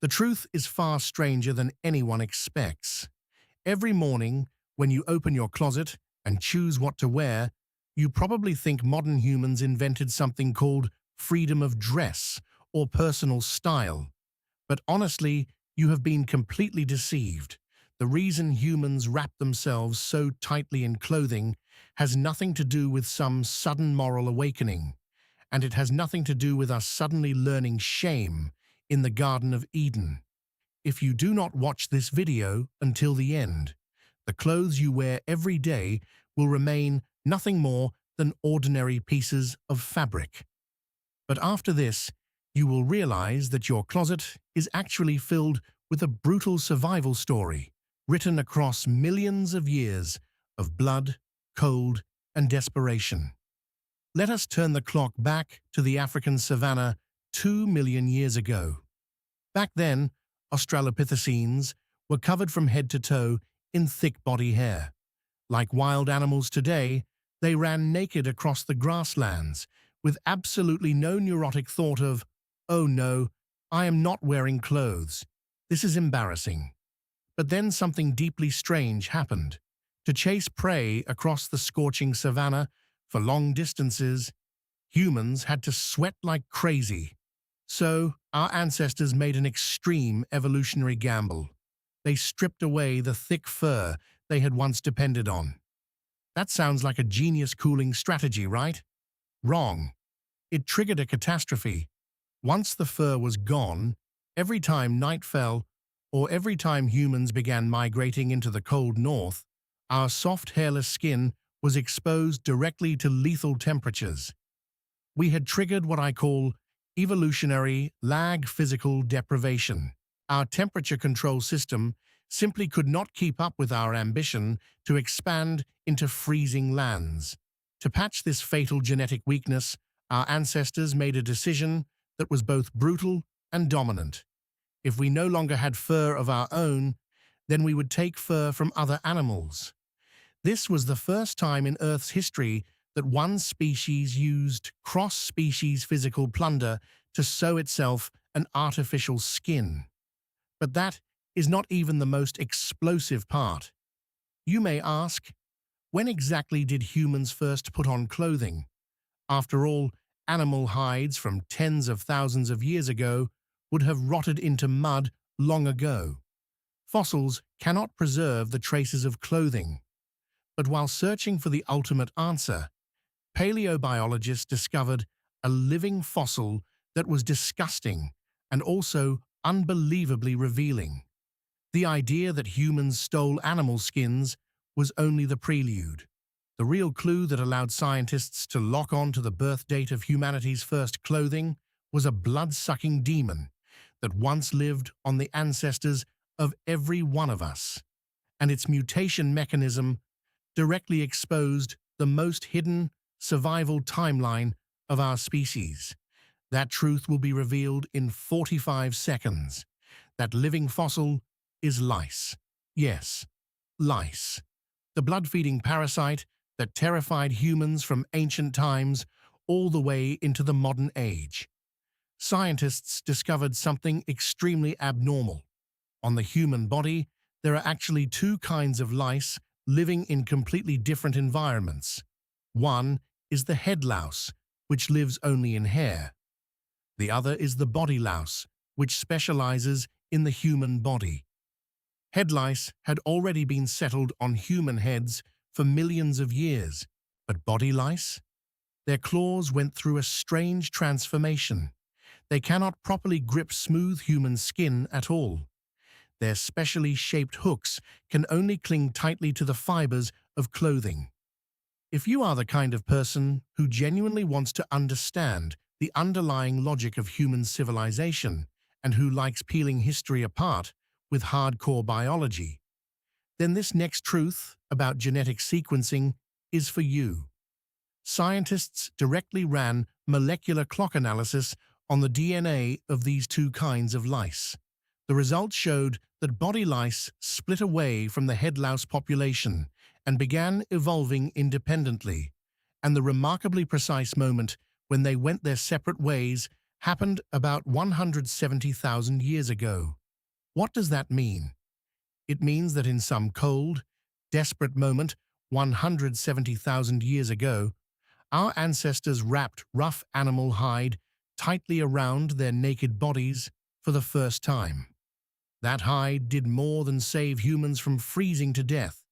The truth is far stranger than anyone expects. Every morning, when you open your closet and choose what to wear, you probably think modern humans invented something called freedom of dress or personal style. But honestly, you have been completely deceived. The reason humans wrap themselves so tightly in clothing has nothing to do with some sudden moral awakening, and it has nothing to do with us suddenly learning shame in the Garden of Eden. If you do not watch this video until the end, the clothes you wear every day will remain nothing more than ordinary pieces of fabric. But after this, you will realize that your closet is actually filled with a brutal survival story written across millions of years of blood, cold, and desperation. Let us turn the clock back to the African savanna 2 million years ago. Back then, Australopithecines were covered from head to toe in thick body hair. Like wild animals today, they ran naked across the grasslands with absolutely no neurotic thought of, "Oh no, I am not wearing clothes. This is embarrassing." But then something deeply strange happened. To chase prey across the scorching savanna for long distances, humans had to sweat like crazy. So, our ancestors made an extreme evolutionary gamble. They stripped away the thick fur they had once depended on. That sounds like a genius cooling strategy, right? Wrong. It triggered a catastrophe. Once the fur was gone, every time night fell, or every time humans began migrating into the cold north, our soft hairless skin was exposed directly to lethal temperatures. We had triggered what I call evolutionary lag physical deprivation. Our temperature control system simply could not keep up with our ambition to expand into freezing lands. To patch this fatal genetic weakness, our ancestors made a decision that was both brutal and dominant. If we no longer had fur of our own, then we would take fur from other animals. This was the first time in Earth's history that one species used cross-species physical plunder to sew itself an artificial skin. But that is not even the most explosive part. You may ask, when exactly did humans first put on clothing? After all, animal hides from tens of thousands of years ago would have rotted into mud long ago. Fossils cannot preserve the traces of clothing. But while searching for the ultimate answer, paleobiologists discovered a living fossil that was disgusting and also unbelievably revealing. The idea that humans stole animal skins was only the prelude. The real clue that allowed scientists to lock on to the birth date of humanity's first clothing was a blood-sucking demon that once lived on the ancestors of every one of us, and its mutation mechanism directly exposed the most hidden survival timeline of our species. That truth will be revealed in 45 seconds. That living fossil is lice. Yes, lice. The blood-feeding parasite that terrified humans from ancient times all the way into the modern age. Scientists discovered something extremely abnormal. On the human body, there are actually two kinds of lice living in completely different environments. One is the head louse, which lives only in hair. The other is the body louse, which specializes in the human body. Head lice had already been settled on human heads for millions of years, but body lice? Their claws went through a strange transformation. They cannot properly grip smooth human skin at all. Their specially shaped hooks can only cling tightly to the fibers of clothing. If you are the kind of person who genuinely wants to understand the underlying logic of human civilization and who likes peeling history apart with hardcore biology, then this next truth about genetic sequencing is for you. Scientists directly ran molecular clock analysis on the DNA of these two kinds of lice. The results showed that body lice split away from the head louse population and began evolving independently, and the remarkably precise moment when they went their separate ways happened about 170,000 years ago. What does that mean? It means that in some cold, desperate moment 170,000 years ago, our ancestors wrapped rough animal hide tightly around their naked bodies for the first time. That hide did more than save humans from freezing to death.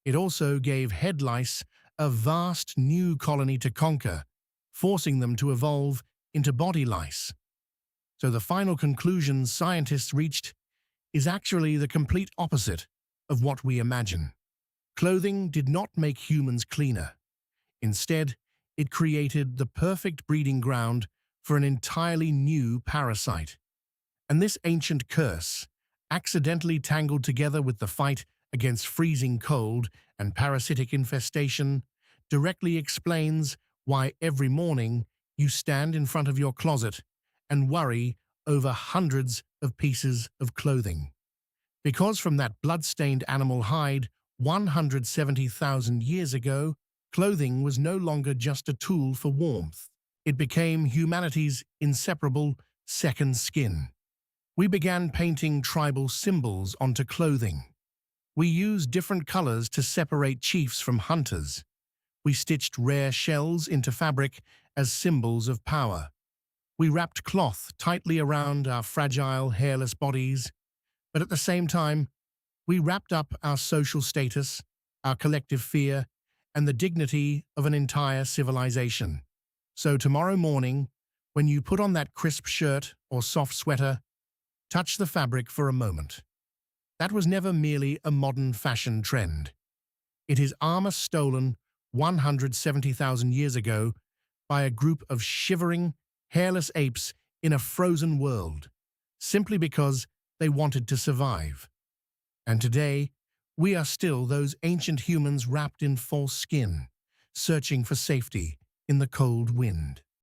It also gave head lice a vast new colony to conquer, forcing them to evolve into body lice. So the final conclusion scientists reached is actually the complete opposite of what we imagine. Clothing did not make humans cleaner. Instead, it created the perfect breeding ground for an entirely new parasite. And this ancient curse, accidentally tangled together with the fight against freezing cold and parasitic infestation, directly explains why every morning you stand in front of your closet and worry over hundreds of pieces of clothing. Because from that blood-stained animal hide 170,000 years ago, clothing was no longer just a tool for warmth. It became humanity's inseparable second skin. We began painting tribal symbols onto clothing. We used different colors to separate chiefs from hunters. We stitched rare shells into fabric as symbols of power. We wrapped cloth tightly around our fragile, hairless bodies, but at the same time, we wrapped up our social status, our collective fear, and the dignity of an entire civilization. So tomorrow morning, when you put on that crisp shirt or soft sweater, touch the fabric for a moment. That was never merely a modern fashion trend. It is armor stolen 170,000 years ago by a group of shivering, hairless apes in a frozen world, simply because they wanted to survive. And today, we are still those ancient humans wrapped in false skin, searching for safety in the cold wind.